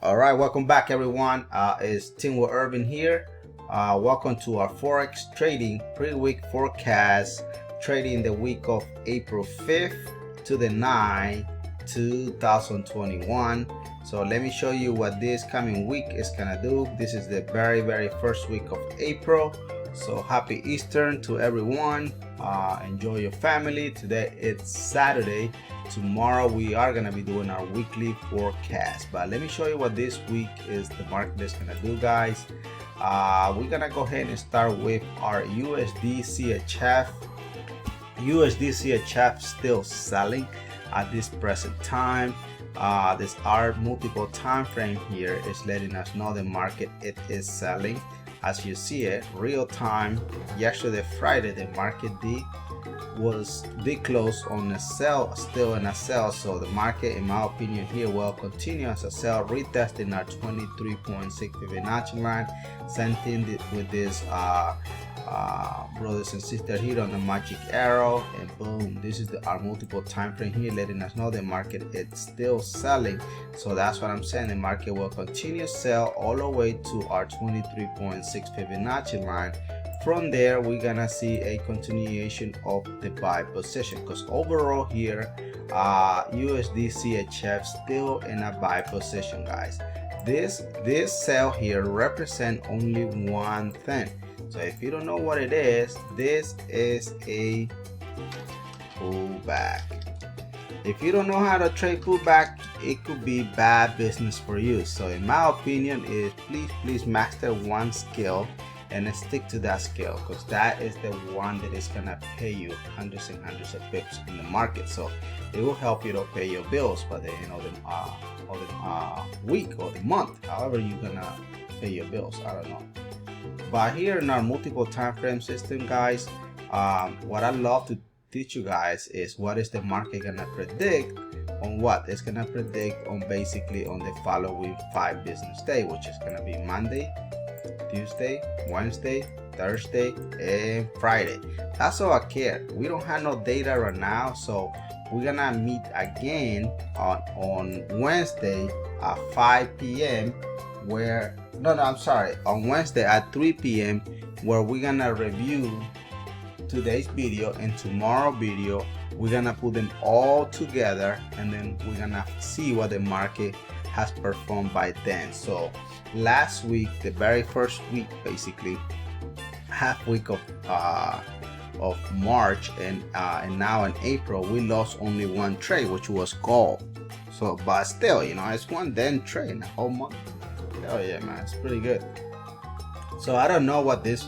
All right, welcome back, everyone. It's Teamwitherving here. Welcome to our Forex trading pre-week forecast, trading the week of April 5th to the 9th, 2021. So let me show you what this coming week is gonna do. This is the very first week of April. So happy Easter to everyone. Enjoy your family. Today it's Saturday. Tomorrow we are gonna be doing our weekly forecast, but let me show you what this week is the market is gonna do, guys. We're gonna go ahead and start with our USD CHF. USD CHF still selling at this present time. This our multiple time frame here is letting us know the market it is selling. As you see it real time, yesterday Friday the market did close on a sell, still in a sell. So the market, in my opinion, here will continue as a sell, retesting our 23.6 Fibonacci line. Same thing with this brothers and sisters here on the magic arrow, and boom, this is our multiple time frame here letting us know the market it's still selling. So that's what I'm saying, the market will continue sell all the way to our 23.6 Fibonacci line. From there we're gonna see a continuation of the buy position, because overall here USD CHF still in a buy position, guys. This sell here represent only one thing. So if you don't know what it is, this is a pullback. If you don't know how to trade pullback, it could be bad business for you. So in my opinion is please master one skill and stick to that skill, because that is the one that is gonna pay you hundreds and hundreds of pips in the market. So it will help you to pay your bills for the week or the month, however you're gonna pay your bills. I don't know. But here in our multiple time frame system, guys, what I love to teach you guys is what is the market gonna predict on what it's gonna predict on basically on the following 5 business days, which is gonna be Monday, Tuesday, Wednesday, Thursday, and Friday. That's all I care. We don't have no data right now, so we're gonna meet again on Wednesday at 5 p.m. where on Wednesday at 3 p.m. where we're gonna review today's video, and tomorrow video we're gonna put them all together, and then we're gonna see what the market has performed by then. So last week, the very first week, basically half week of March and now in April, we lost only one trade, which was gold. So but still, it's one then trade in a whole month. Oh yeah, man, it's pretty good. So I don't know what this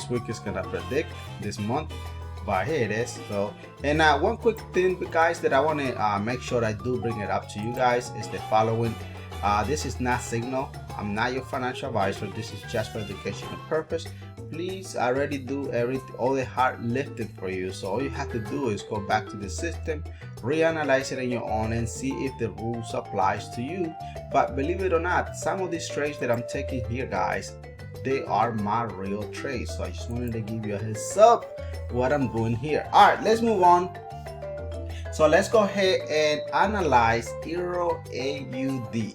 week is gonna predict this month, but here it is. So, and one quick thing, guys, that I want to make sure I do bring it up to you guys is the following. This is not signal. I'm not your financial advisor. This is just for educational purpose. Please, I already do all the hard lifting for you. So all you have to do is go back to the system, reanalyze it on your own, and see if the rules applies to you. But believe it or not, some of these trades that I'm taking here, guys, they are my real trades. So I just wanted to give you a heads up what I'm doing here. All right, let's move on. So let's go ahead and analyze Euro AUD.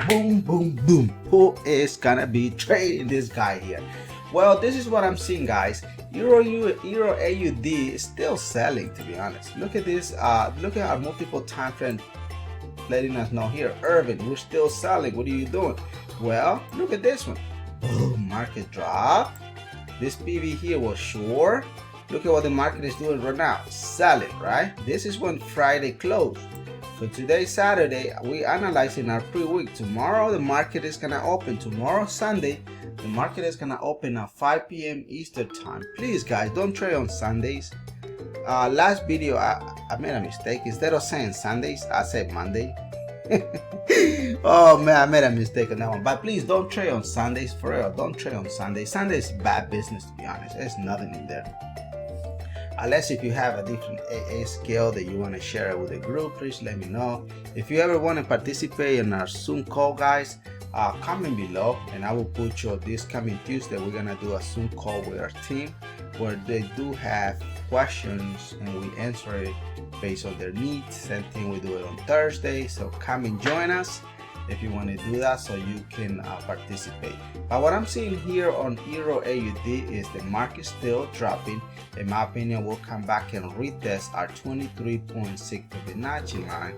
Boom. Who is gonna be trading this guy here? Well, this is what I'm seeing, guys. Euro AUD is still selling, to be honest. Look at this. Look at our multiple time frame letting us know here. Irvin, we're still selling. What are you doing? Well, look at this one. Boom, market drop. This PV here was short. Look at what the market is doing right now. Selling, right? This is when Friday closed. So today, Saturday, we analyzing our pre-week. Tomorrow, the market is gonna open. Tomorrow, Sunday, the market is gonna open at 5 p.m. Eastern time. Please, guys, don't trade on Sundays. Last video, I made a mistake. Instead of saying Sundays, I said Monday. Oh man, I made a mistake on that one. But please don't trade on Sundays, for real. Don't trade on Sundays. Sunday is bad business, to be honest. There's nothing in there. Unless if you have a different AA skill that you want to share it with the group, please let me know. If you ever want to participate in our Zoom call, guys, comment below, and I will put you this coming Tuesday. We're gonna do a Zoom call with our team where they do have questions and we answer it based on their needs. Same thing, we do it on Thursday. So come and join us. if you want to do that, so you can participate. But what I'm seeing here on Euro AUD is the market still dropping. In my opinion, we'll come back and retest our 23.6 Fibonacci line.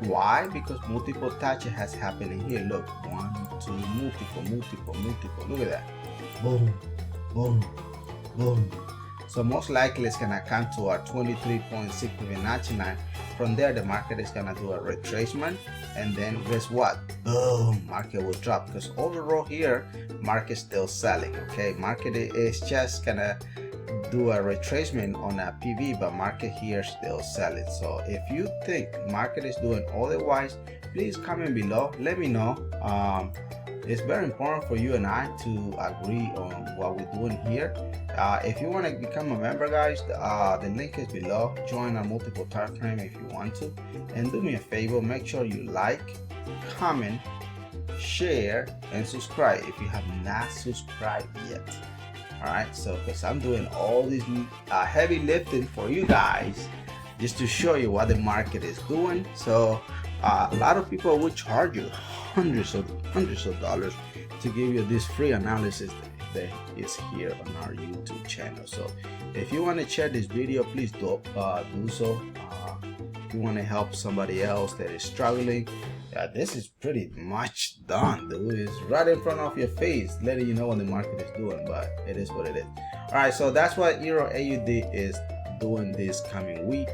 Why? Because multiple touches has happened in here. Look, 1, 2, multiple. Look at that. Boom, boom, boom. So most likely it's gonna come to our 23.6 Fibonacci line. From there, the market is gonna do a retracement, and then guess what? Boom, market will drop, because overall here, market still selling. Okay, market is just gonna do a retracement on a PV, but market here still selling. So if you think market is doing otherwise, please comment below, let me know. It's very important for you and I to agree on what we're doing here. If you want to become a member, guys, the link is below. Join our multiple time frame if you want to, and do me a favor, make sure you like, comment, share, and subscribe if you have not subscribed yet. Alright, so because I'm doing all this heavy lifting for you guys just to show you what the market is doing. So a lot of people will charge you hundreds of dollars to give you this free analysis that is here on our YouTube channel. So if you want to share this video, please do so. If you want to help somebody else that is struggling, this is pretty much done, dude. It's right in front of your face, letting you know what the market is doing, but it is what it is. All right, so that's what Euro AUD is doing this coming week,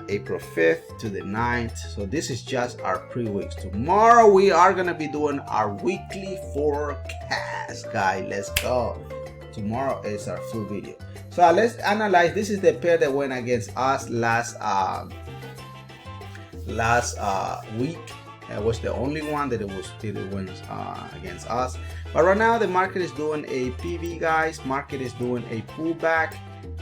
April 5th to the 9th. So this is just our pre-weeks. Tomorrow we are gonna be doing our weekly forecast, guys. Let's go. Tomorrow is our full video. So let's analyze. This is the pair that went against us last week. It was the only one that it went against us. But right now the market is doing a PV, guys. Market is doing a pullback.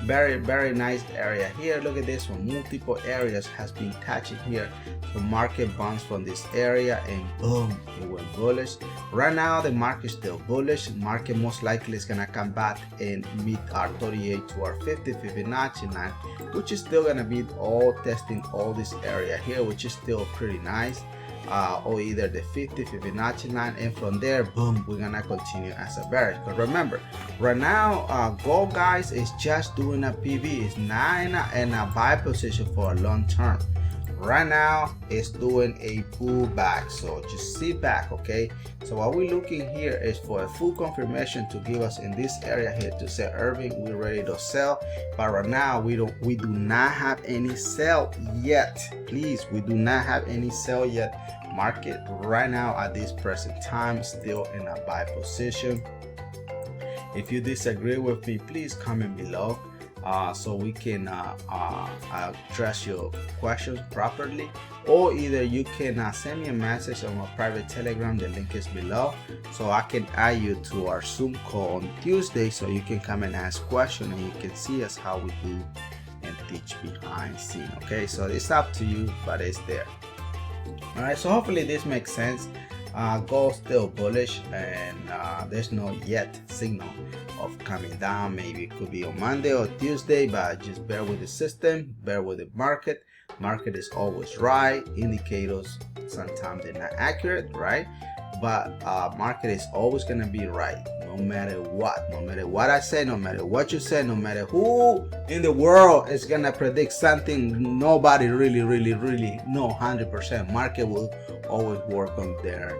Very nice area here. Look at this one. Multiple areas has been touching here. The market bounced from this area and boom, it went bullish. Right now the market is still bullish. Market most likely is gonna come back and meet our 38 to our 50 Fibonacci line, which is still gonna be all testing all this area here, which is still pretty nice. Or either the 50 Fibonacci line, and from there, boom, we're gonna continue as a bearish. But remember, right now gold, guys, is just doing a PV. It's not in a buy position for a long term. Right now it's doing a pullback, so just sit back. Okay, so what we're looking here is for a full confirmation to give us in this area here to say, Irving, we're ready to sell. But right now we do not have any sell yet. Please, we do not have any sell yet. Market right now at this present time still in a buy position. If you disagree with me, please comment below, so we can address your questions properly, or either you can send me a message on my private Telegram. The link is below, so I can add you to our Zoom call on Tuesday, so you can come and ask questions and you can see us how we do and teach behind scene. Okay, so it's up to you, but it's there. All right, so hopefully this makes sense. Gold still bullish, and there's no yet signal of coming down. Maybe it could be on Monday or Tuesday, but just bear with the system, bear with the market. Market is always right. Indicators sometimes they're not accurate, right? But market is always gonna be right, no matter what. No matter what I say, no matter what you say, no matter who in the world is gonna predict something, nobody really know 100%. Market will always work on their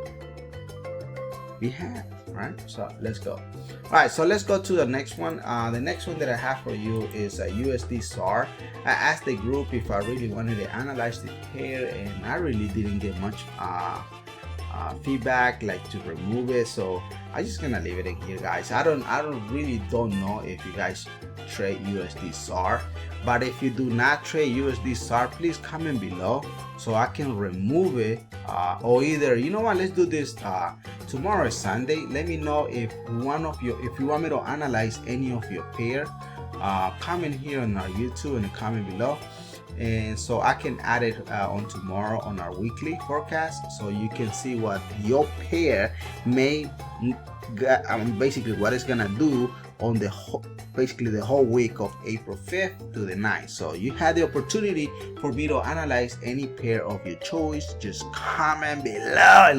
behalf, right? So let's go. All right, so let's go to the next one. The next one that I have for you is a USD SAR. I asked the group if I really wanted to analyze the pair, and I really didn't get much feedback like to remove it, so I'm just gonna leave it in here, guys. I really don't know if you guys trade USD SAR, but if you do not trade USD SAR, please comment below so I can remove it, or either, you know what, let's do this. Tomorrow is Sunday. Let me know if you want me to analyze any of your pair. Comment here on our YouTube and comment below, and so I can add it on tomorrow on our weekly forecast, so you can see what your pair may basically what it's gonna do on the basically the whole week of April 5th to the 9th. So you had the opportunity for me to analyze any pair of your choice. Just comment below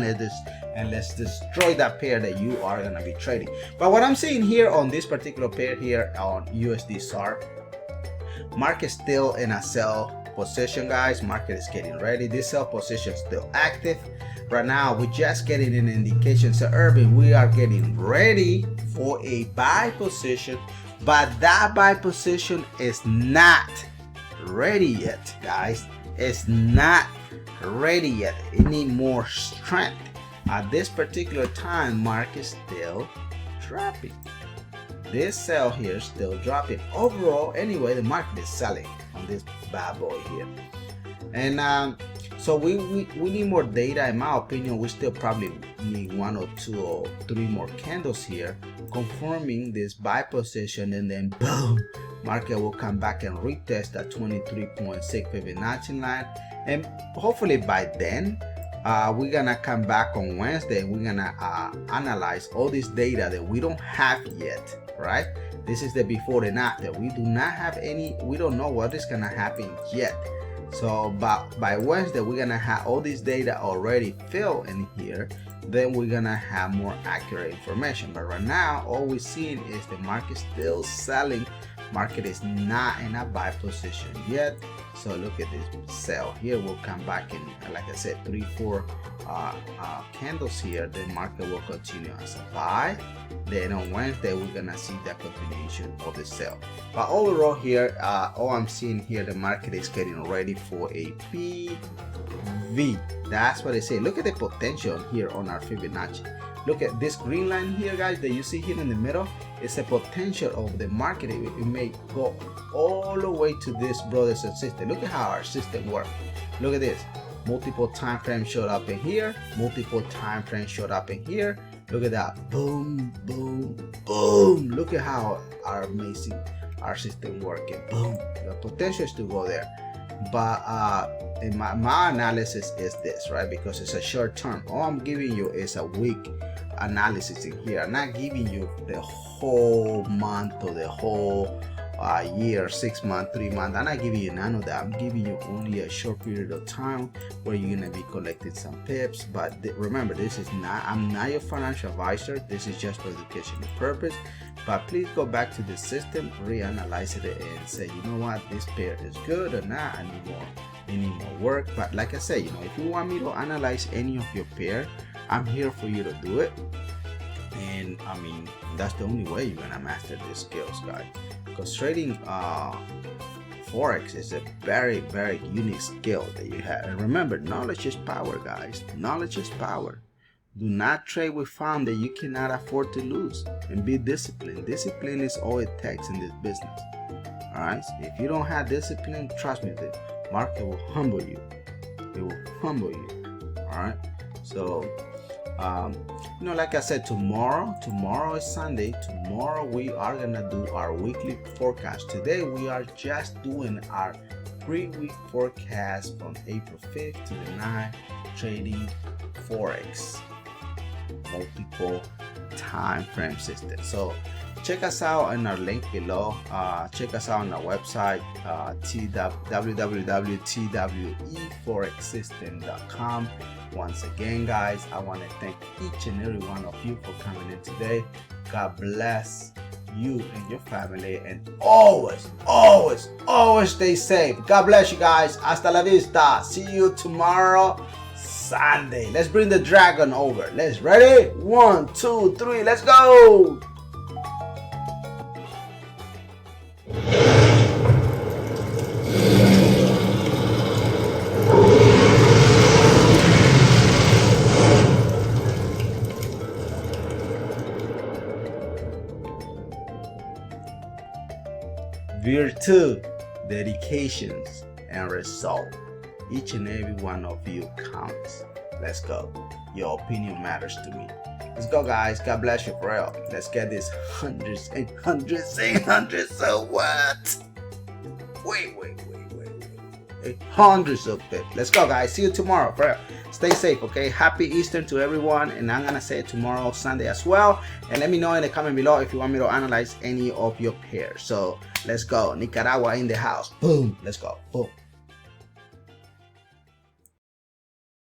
and let's destroy that pair that you are gonna be trading. But what I'm seeing here on this particular pair here on USD SAR, market still in a sell position, guys. Market is getting ready. This sell position is still active. Right now, we're just getting an indication. So Urban, we are getting ready for a buy position, but that buy position is not ready yet, guys. It's not ready yet. It needs more strength. At this particular time, market is still dropping. This sell here is still dropping. Overall, anyway, the market is selling on this bad boy here. And so we need more data. In my opinion, we still probably need 1 or 2 or 3 more candles here confirming this buy position, and then boom, market will come back and retest that 23.6 Fibonacci line. And hopefully by then we're gonna come back on Wednesday. We're gonna analyze all this data that we don't have yet, right? This is the before and after. We do not have any, we don't know what is gonna happen yet. So by Wednesday, we're gonna have all this data already filled in here. Then we're gonna have more accurate information. But right now, all we're seeing is the market still selling. Market is not in a buy position yet. So look at this sell here. We'll come back in, like I said, 3-4 candles here. The market will continue as a buy. Then on Wednesday, we're gonna see that continuation of the sell. But overall here, all I'm seeing here, the market is getting ready for a PV. That's what I say. Look at the potential here on our Fibonacci. Look at this green line here, guys, that you see here in the middle. It's a potential of the market. It may go all the way to this, brothers and sisters. Look at how our system works. Look at this. Multiple time frames showed up in here. Multiple time frames showed up in here. Look at that. Boom, boom, boom. Look at how our amazing our system working. Boom. The potential is to go there. But in my analysis is this, right? Because it's a short term. All I'm giving you is a week analysis in here. I'm not giving you the whole month or the whole year, 6 months, 3 months. I'm not giving you none of that. I'm giving you only a short period of time where you're gonna be collecting some pips. But remember, this is not, I'm not your financial advisor. This is just for educational purpose. But please go back to the system, reanalyze it, and say, you know what, this pair is good or not. I need more work. But like I said, you know, if you want me to analyze any of your pair, I'm here for you to do it. And I mean, that's the only way you're gonna master these skills, guys. Because trading Forex is a very, very unique skill that you have. And remember, knowledge is power, guys. Knowledge is power. Do not trade with fun that you cannot afford to lose, and be disciplined. Discipline is all it takes in this business. All right. So if you don't have discipline, trust me, the market will humble you. It will humble you. All right. So, you know, like I said, tomorrow is Sunday. Tomorrow we are gonna do our weekly forecast. Today we are just doing our pre-week forecast from April 5th to the 9th, trading Forex, multiple time frame system. So check us out in our link below. Check us out on our website, www.tweforexsystem.com. Once again, guys, I want to thank each and every one of you for coming in today. God bless you and your family, and always stay safe. God bless you guys. Hasta la vista. See you tomorrow, Sunday. Let's bring the dragon over. Let's ready? 1, 2, 3. Let's go. Virtue, dedications, and result. Each and every one of you counts. Let's go. Your opinion matters to me. Let's go, guys. God bless you for real. Let's get this hundreds and hundreds and hundreds. So what? Wait. Hundreds of it. Let's go, guys. See you tomorrow for real. stay safe, okay? Happy Easter to everyone, and I'm gonna say it tomorrow, Sunday as well. And let me know in the comment below if you want me to analyze any of your pairs. So let's go. Nicaragua in the house. Boom. Let's go. Boom.